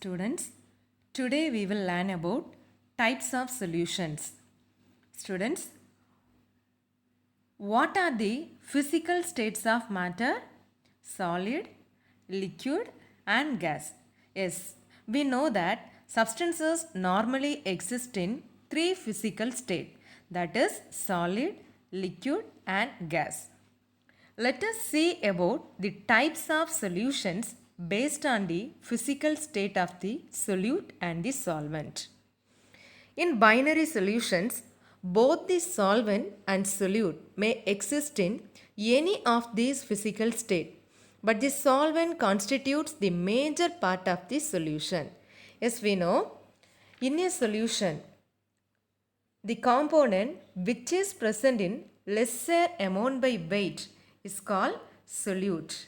Students, today we will learn about types of solutions. Students, what are the physical states of matter? Solid, liquid and gas. Yes, we know that substances normally exist in three physical states, that is solid, liquid and gas. Let us see about the types of solutions based on the physical state of the solute and the solvent. In binary solutions, both the solvent and solute may exist in any of these physical states, but the solvent constitutes the major part of the solution. As we know, in a solution, the component which is present in lesser amount by weight is called solute,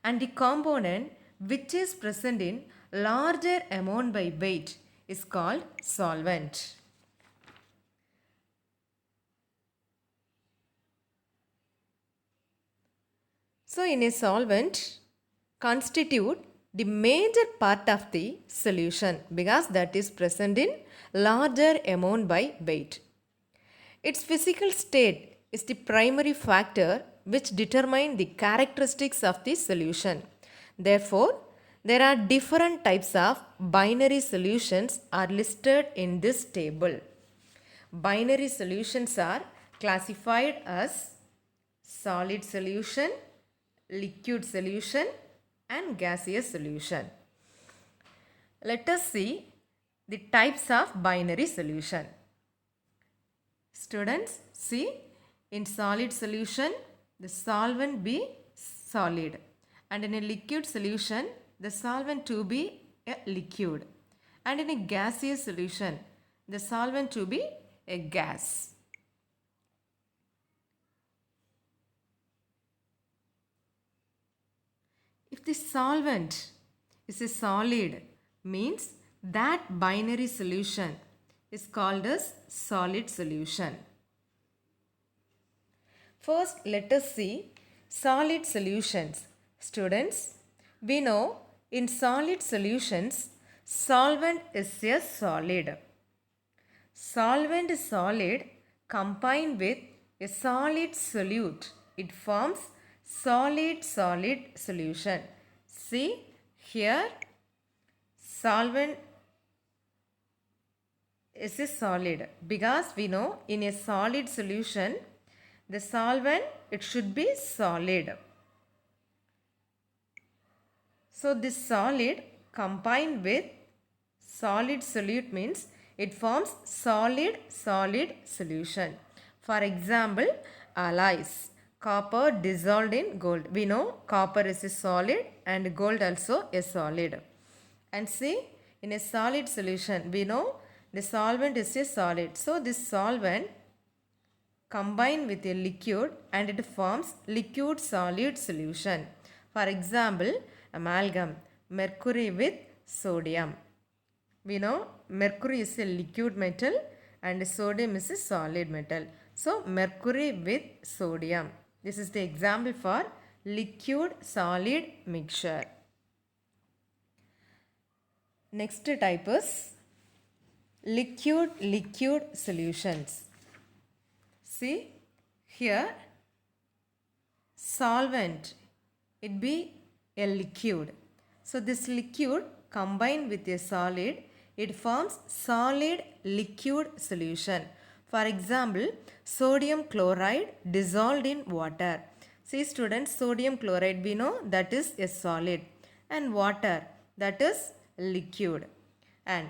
and the component which is present in larger amount by weight is called solvent. So in a solvent constitute the major part of the solution because that is present in larger amount by weight. Its physical state is the primary factor which determine the characteristics of the solution. Therefore, there are different types of binary solutions are listed in this table. Binary solutions are classified as solid solution, liquid solution and gaseous solution. Let us see the types of binary solution. Students, see, in solid solution, the solvent be solid, and in a liquid solution, the solvent to be a liquid, and in a gaseous solution, the solvent to be a gas. If the solvent is a solid, means that binary solution is called as solid solution. First, let us see solid solutions. Students, we know in solid solutions, solvent is a solid. Solvent is solid combined with a solid solute. It forms solid-solid solution. See here, solvent is a solid because we know in a solid solution the solvent it should be solid. So this solid combined with solid solute means it forms solid-solid solution. For example, alloys. Copper dissolved in gold. We know copper is a solid and gold also a solid. And see, in a solid solution, we know the solvent is a solid. So this solvent combined with a liquid and it forms liquid solid solution. For example, amalgam, mercury with sodium. We know mercury is a liquid metal and sodium is a solid metal. So mercury with sodium. This is the example for liquid solid mixture. Next type is liquid solutions. See here, solvent it be a liquid. So this liquid combined with a solid, it forms solid liquid solution. For example, sodium chloride dissolved in water. See students, sodium chloride we know that is a solid and water that is liquid, and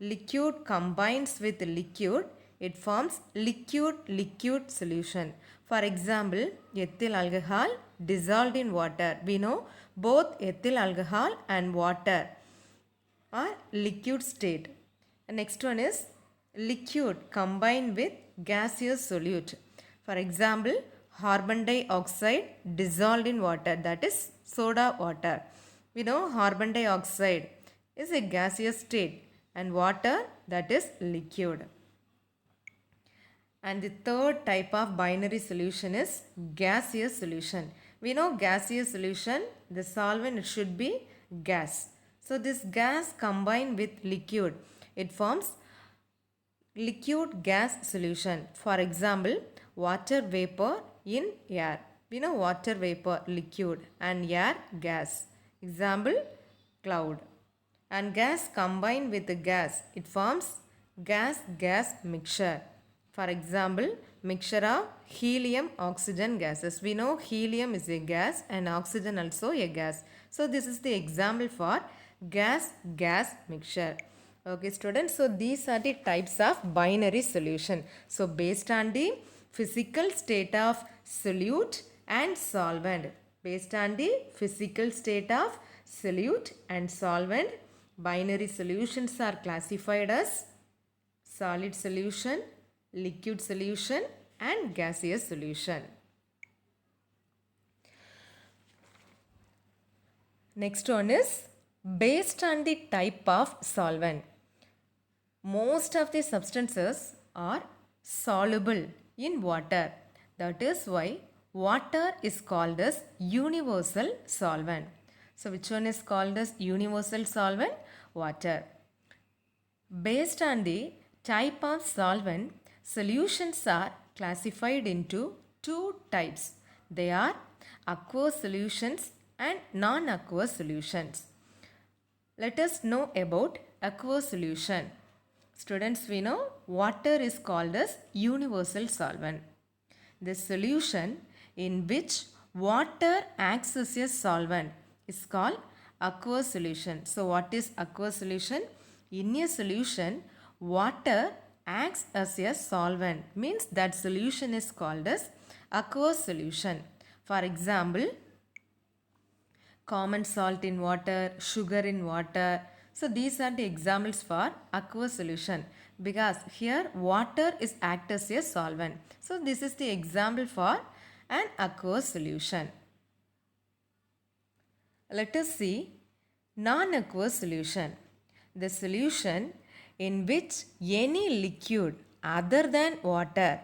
liquid combines with liquid, it forms liquid solution. For example, ethyl alcohol dissolved in water. We know both ethyl alcohol and water are liquid state. And next one is liquid combined with gaseous solute. For example, carbon dioxide dissolved in water, that is soda water. We know carbon dioxide is a gaseous state and water that is liquid. And the third type of binary solution is gaseous solution. We know gaseous solution, the solvent it should be gas. So So this gas combined with liquid, it forms liquid gas solution. For example, water vapor in air. We know water vapor liquid and air gas. Example, cloud. And gas combined with the gas, it forms gas mixture. For example, mixture of helium oxygen gases. We know helium is a gas and oxygen also a gas. So this is the example for gas mixture. Okay students, so these are the types of binary solution. So based on the physical state of solute and solvent, based on the physical state of solute and solvent, binary solutions are classified as solid solution, liquid solution and gaseous solution. Next one is based on the type of solvent. Most of the substances are soluble in water. That is why water is called as universal solvent. So which one is called as universal solvent? Water. Based on the type of solvent, solutions are classified into two types. They are aqueous solutions and non-aqueous solutions. Let us know about aqueous solution. Students, we know water is called as universal solvent. The solution in which water acts as a solvent is called aqueous solution. So what is aqueous solution? In a solution, water acts as a solvent, means that solution is called as aqueous solution. For example, common salt in water, sugar in water. So these are the examples for aqueous solution because here water is act as a solvent. So this is the example for an aqueous solution. Let us see non-aqueous solution. The solution in which any liquid other than water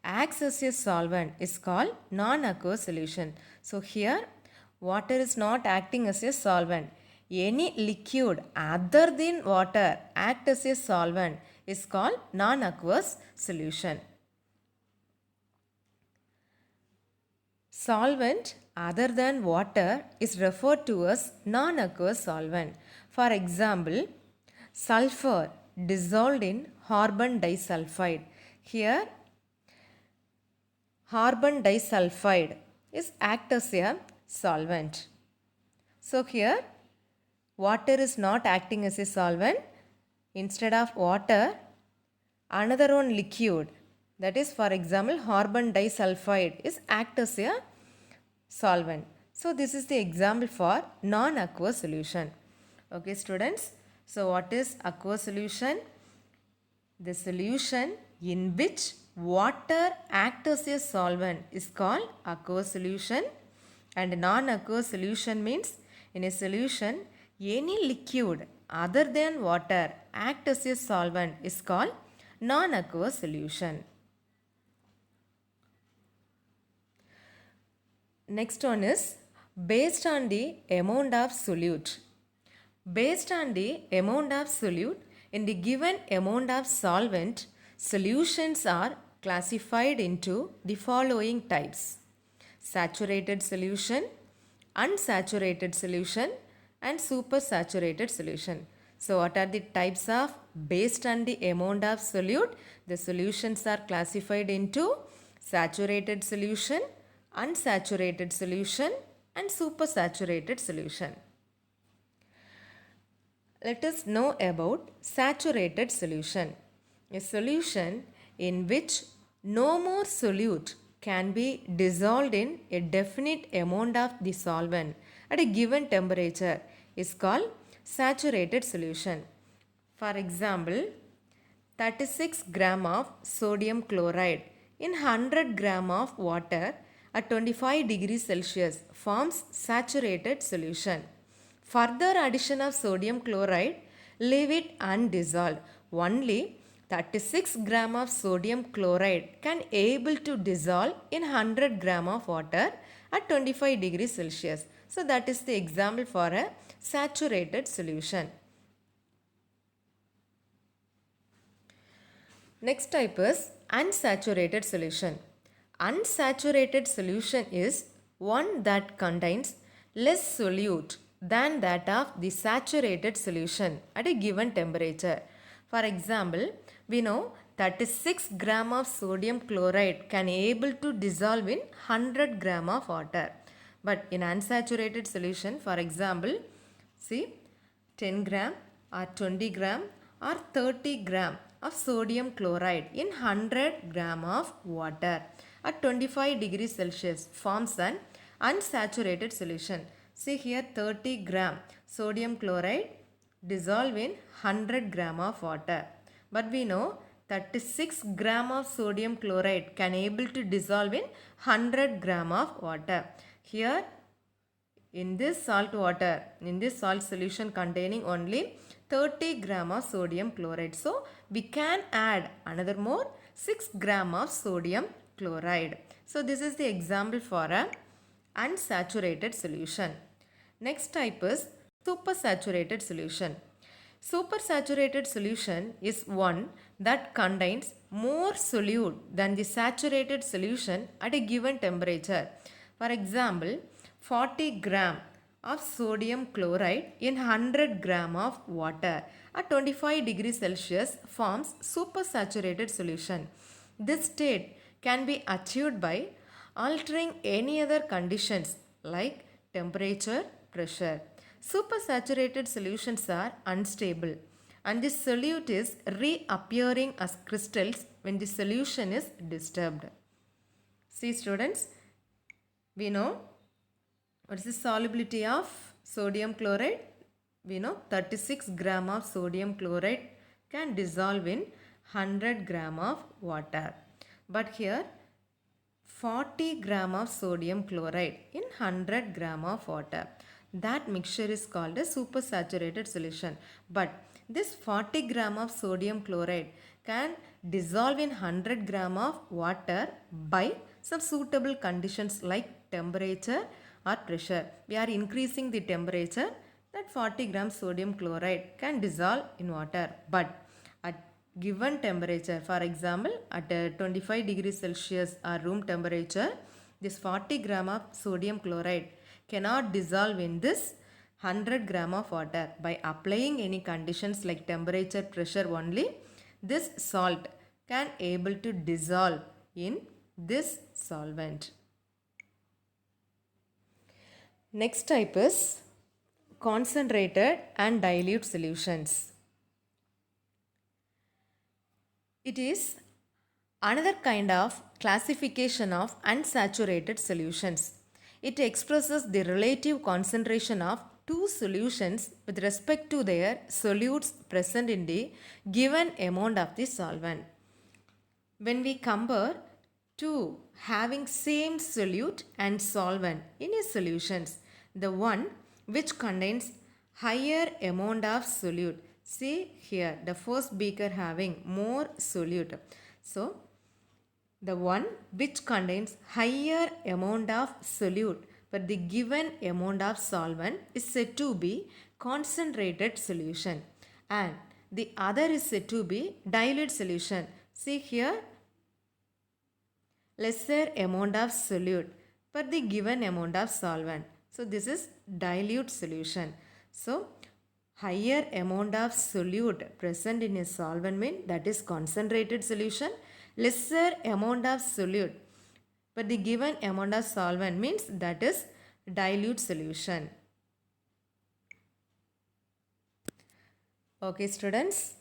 acts as a solvent is called non-aqueous solution. So here water is not acting as a solvent. Any liquid other than water act as a solvent is called non-aqueous solution. Solvent other than water is referred to as non-aqueous solvent. For example, sulfur dissolved in carbon disulfide. Here, carbon disulfide is act as a solvent. So here, water is not acting as a solvent. Instead of water, another one liquid, that is for example carbon disulfide, is act as a solvent. So this is the example for non-aqueous solution. Okay students, so what is aqueous solution? The solution in which water acts as a solvent is called aqueous solution, and non-aqueous solution means in a solution any liquid other than water act as a solvent is called non-aqueous solution. Next one is based on the amount of solute. Based on the amount of solute in the given amount of solvent, solutions are classified into the following types: saturated solution, unsaturated solution and supersaturated solution. So what are the types of based on the amount of solute? The solutions are classified into saturated solution, unsaturated solution and supersaturated solution. Let us know about saturated solution. A solution in which no more solute can be dissolved in a definite amount of the solvent at a given temperature is called saturated solution. For example, 36 gram of sodium chloride in 100 gram of water at 25 degrees Celsius forms saturated solution. Further addition of sodium chloride leave it undissolved. Only 36 gram of sodium chloride can able to dissolve in 100 gram of water at 25 degrees Celsius. So that is the example for a saturated solution. Next type is unsaturated solution. Unsaturated solution is one that contains less solute than that of the saturated solution at a given temperature. For example, we know 36 gram of sodium chloride can able to dissolve in 100 gram of water. But in unsaturated solution, for example, see 10 gram or 20 gram or 30 gram of sodium chloride in 100 gram of water at 25 degrees Celsius forms an unsaturated solution. See here 30 gram sodium chloride dissolve in 100 gram of water. But we know 36 gram of sodium chloride can able to dissolve in 100 gram of water. Here in this salt water, in this salt solution containing only 30 gram of sodium chloride. So, we can add another more 6 gram of sodium chloride. So, this is the example for a unsaturated solution. Next type is supersaturated solution. Supersaturated solution is one that contains more solute than the saturated solution at a given temperature. For example, 40 gram of sodium chloride in 100 gram of water at 25 degrees Celsius forms supersaturated solution. This state can be achieved by altering any other conditions like temperature, pressure. Supersaturated solutions are unstable and the solute is reappearing as crystals when the solution is disturbed. See students, we know what is the solubility of sodium chloride? We know 36 gram of sodium chloride can dissolve in 100 gram of water. But here 40 gram of sodium chloride in 100 gram of water. That mixture is called a supersaturated solution. But this 40 gram of sodium chloride can dissolve in 100 gram of water by some suitable conditions like temperature or pressure. We are increasing the temperature, that 40 grams sodium chloride can dissolve in water. But at given temperature, for example at 25 degrees Celsius or room temperature, this 40 gram of sodium chloride cannot dissolve in this 100 gram of water. By applying any conditions like temperature, pressure only, this salt can able to dissolve in this solvent. Next type is concentrated and dilute solutions. It is another kind of classification of unsaturated solutions. It expresses the relative concentration of two solutions with respect to their solutes present in the given amount of the solvent. When we compare two having same solute and solvent in a solutions, the one which contains higher amount of solute. See here, the first beaker having more solute. So, the one which contains higher amount of solute but the given amount of solvent is said to be concentrated solution, and the other is said to be dilute solution. See here, lesser amount of solute per the given amount of solvent. So this is dilute solution. So higher amount of solute present in a solvent means that is concentrated solution. Lesser amount of solute per the given amount of solvent means that is dilute solution. Okay students,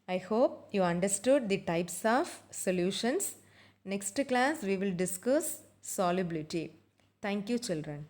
I hope you understood the types of solutions. Next class we will discuss solubility. Thank you children.